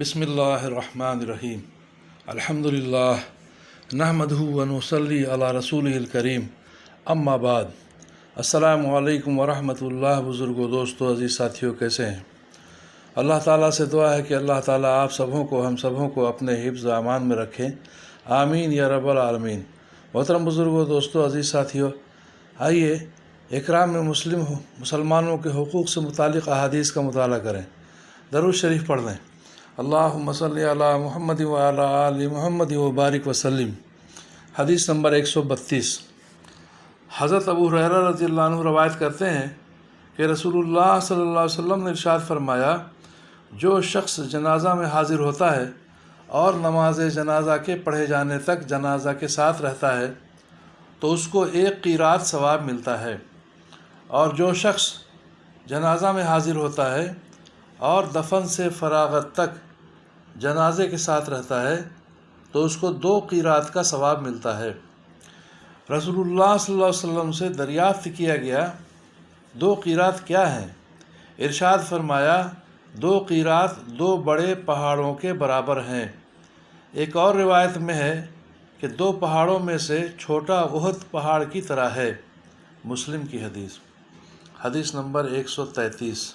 بسم اللہ الرحمن الرحیم الحمدللہ نحمدہ ونصلی علی رسولہ الکریم اما بعد السلام علیکم ورحمۃ اللہ۔ بزرگوں، دوستو، عزیز ساتھیوں، کیسے ہیں؟ اللہ تعالیٰ سے دعا ہے کہ اللہ تعالیٰ آپ سبوں کو، ہم سبوں کو اپنے حفظ و امان میں رکھیں، آمین یا رب العالمین۔ محترم بزرگوں، دوستو، عزیز ساتھیوں، آئیے اکرام میں مسلمانوں کے حقوق سے متعلق احادیث کا مطالعہ کریں، درود شریف پڑھ لیں۔ اللہم صلی علی محمد وعلی آل محمد وبارک وسلم۔ حدیث نمبر 132۔ حضرت ابو ہریرہ رضی اللہ عنہ روایت کرتے ہیں کہ رسول اللہ صلی اللہ علیہ وسلم نے ارشاد فرمایا، جو شخص جنازہ میں حاضر ہوتا ہے اور نماز جنازہ کے پڑھے جانے تک جنازہ کے ساتھ رہتا ہے تو اس کو 1 قیراط ثواب ملتا ہے، اور جو شخص جنازہ میں حاضر ہوتا ہے اور دفن سے فراغت تک جنازے کے ساتھ رہتا ہے تو اس کو 2 قیراط کا ثواب ملتا ہے۔ رسول اللہ صلی اللہ علیہ وسلم سے دریافت کیا گیا، 2 قیراط کیا ہیں؟ ارشاد فرمایا، 2 قیراط 2 بڑے پہاڑوں کے برابر ہیں۔ ایک اور روایت میں ہے کہ 2 پہاڑوں میں سے چھوٹا احد پہاڑ کی طرح ہے۔ مسلم کی حدیث۔ حدیث نمبر 133۔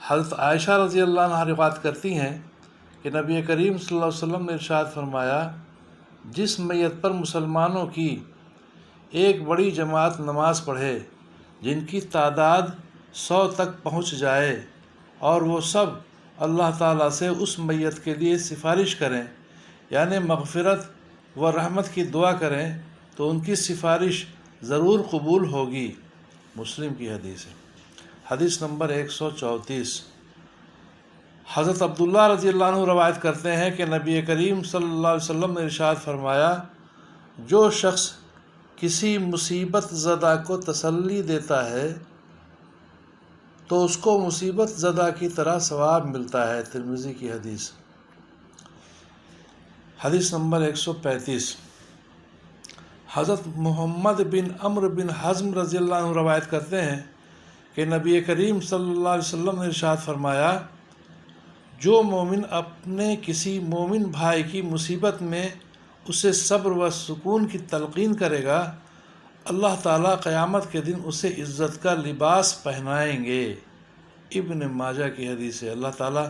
حضرت عائشہ رضی اللہ عنہ روایت کرتی ہیں کہ نبی کریم صلی اللہ علیہ وسلم نے ارشاد فرمایا، جس میت پر مسلمانوں کی ایک بڑی جماعت نماز پڑھے، جن کی تعداد 100 تک پہنچ جائے، اور وہ سب اللہ تعالیٰ سے اس میت کے لیے سفارش کریں، یعنی مغفرت و رحمت کی دعا کریں، تو ان کی سفارش ضرور قبول ہوگی۔ مسلم کی حدیث ہے۔ حدیث نمبر 134۔ حضرت عبداللہ رضی اللہ عنہ روایت کرتے ہیں کہ نبی کریم صلی اللہ علیہ وسلم نے ارشاد فرمایا، جو شخص کسی مصیبت زدہ کو تسلی دیتا ہے تو اس کو مصیبت زدہ کی طرح ثواب ملتا ہے۔ ترمذی کی حدیث۔ حدیث نمبر 135۔ حضرت محمد بن عمرو بن حزم رضی اللہ عنہ روایت کرتے ہیں کہ نبی کریم صلی اللہ علیہ وسلم نے ارشاد فرمایا، جو مومن اپنے کسی مومن بھائی کی مصیبت میں اسے صبر و سکون کی تلقین کرے گا، اللہ تعالیٰ قیامت کے دن اسے عزت کا لباس پہنائیں گے۔ ابن ماجہ کی حدیث ہے۔ اللہ تعالیٰ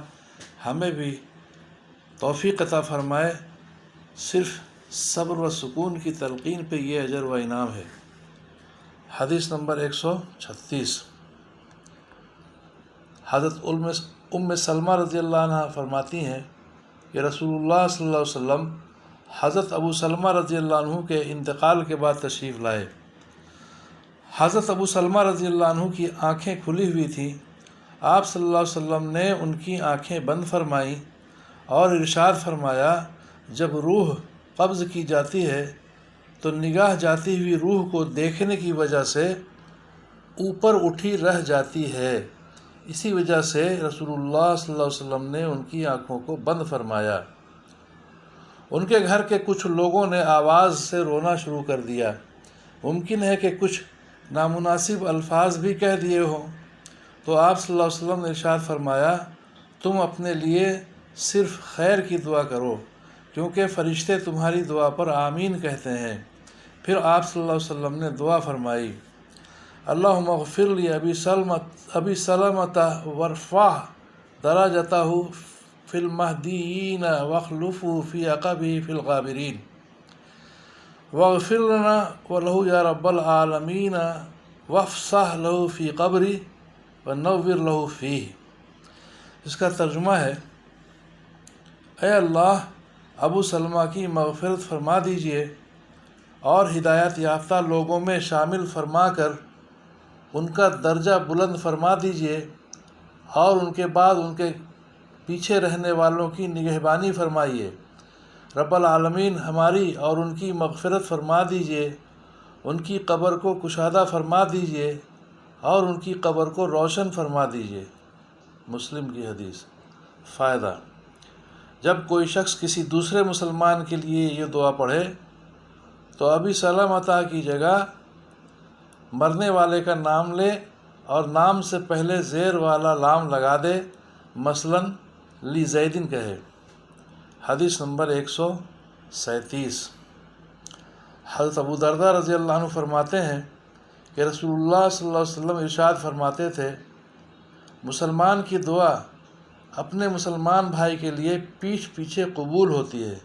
ہمیں بھی توفیق عطا فرمائے، صرف صبر و سکون کی تلقین پہ یہ اجر و انعام ہے۔ حدیث نمبر 136۔ حضرت ام سلمہ رضی اللہ عنہ فرماتی ہیں کہ رسول اللہ صلی اللہ علیہ وسلم حضرت ابو سلمہ رضی اللہ عنہ کے انتقال کے بعد تشریف لائے۔ حضرت ابو سلمہ رضی اللہ عنہ کی آنکھیں کھلی ہوئی تھیں۔ آپ صلی اللہ علیہ وسلم نے ان کی آنکھیں بند فرمائیں اور ارشاد فرمایا، جب روح قبض کی جاتی ہے تو نگاہ جاتی ہوئی روح کو دیکھنے کی وجہ سے اوپر اٹھی رہ جاتی ہے، اسی وجہ سے رسول اللہ صلی اللہ علیہ وسلم نے ان کی آنکھوں کو بند فرمایا۔ ان کے گھر کے کچھ لوگوں نے آواز سے رونا شروع کر دیا۔ ممکن ہے کہ کچھ نامناسب الفاظ بھی کہہ دیے ہوں، تو آپ صلی اللہ علیہ وسلم نے ارشاد فرمایا، تم اپنے لیے صرف خیر کی دعا کرو، کیونکہ فرشتے تمہاری دعا پر آمین کہتے ہیں۔ پھر آپ صلی اللہ علیہ وسلم نے دعا فرمائی، اللہم اغفر لی ابی سلمۃ وارفع درجتہ فی المہدیین واخلفہ فی عقبہ فی الغابرین واغفر لنا ولہ یا رب العالمین وافسح لہ فی قبری ونور لہ فیہ۔ اس کا ترجمہ ہے، اے اللہ، ابو سلمہ کی مغفرت فرما دیجئے اور ہدایت یافتہ لوگوں میں شامل فرما کر ان کا درجہ بلند فرما دیجئے، اور ان کے بعد ان کے پیچھے رہنے والوں کی نگہبانی فرمائیے۔ رب العالمین، ہماری اور ان کی مغفرت فرما دیجئے، ان کی قبر کو کشادہ فرما دیجئے اور ان کی قبر کو روشن فرما دیجئے۔ مسلم کی حدیث۔ فائدہ: جب کوئی شخص کسی دوسرے مسلمان کے لیے یہ دعا پڑھے تو ابی سلمۃ کی جگہ مرنے والے کا نام لے اور نام سے پہلے زیر والا لام لگا دے، مثلاً لی زیدن کہے۔ حدیث نمبر 137۔ حضرت ابو درداء رضی اللہ عنہ فرماتے ہیں کہ رسول اللہ صلی اللہ علیہ وسلم ارشاد فرماتے تھے، مسلمان کی دعا اپنے مسلمان بھائی کے لیے پیٹھ پیچھے قبول ہوتی ہے۔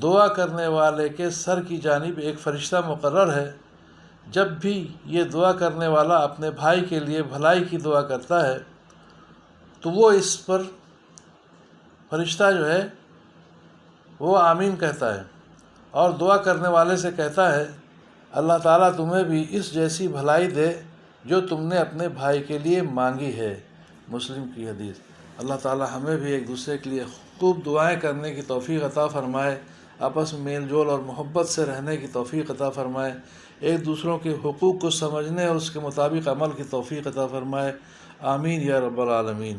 دعا کرنے والے کے سر کی جانب ایک فرشتہ مقرر ہے۔ جب بھی یہ دعا کرنے والا اپنے بھائی کے لیے بھلائی کی دعا کرتا ہے تو وہ اس پر فرشتہ جو ہے وہ آمین کہتا ہے اور دعا کرنے والے سے کہتا ہے، اللہ تعالیٰ تمہیں بھی اس جیسی بھلائی دے جو تم نے اپنے بھائی کے لیے مانگی ہے۔ مسلم کی حدیث۔ اللہ تعالیٰ ہمیں بھی ایک دوسرے کے لیے خوب دعائیں کرنے کی توفیق عطا فرمائے، آپس میں میل جول اور محبت سے رہنے کی توفیق عطا فرمائے، ایک دوسروں کے حقوق کو سمجھنے اور اس کے مطابق عمل کی توفیق عطا فرمائے۔ آمین یا رب العالمین۔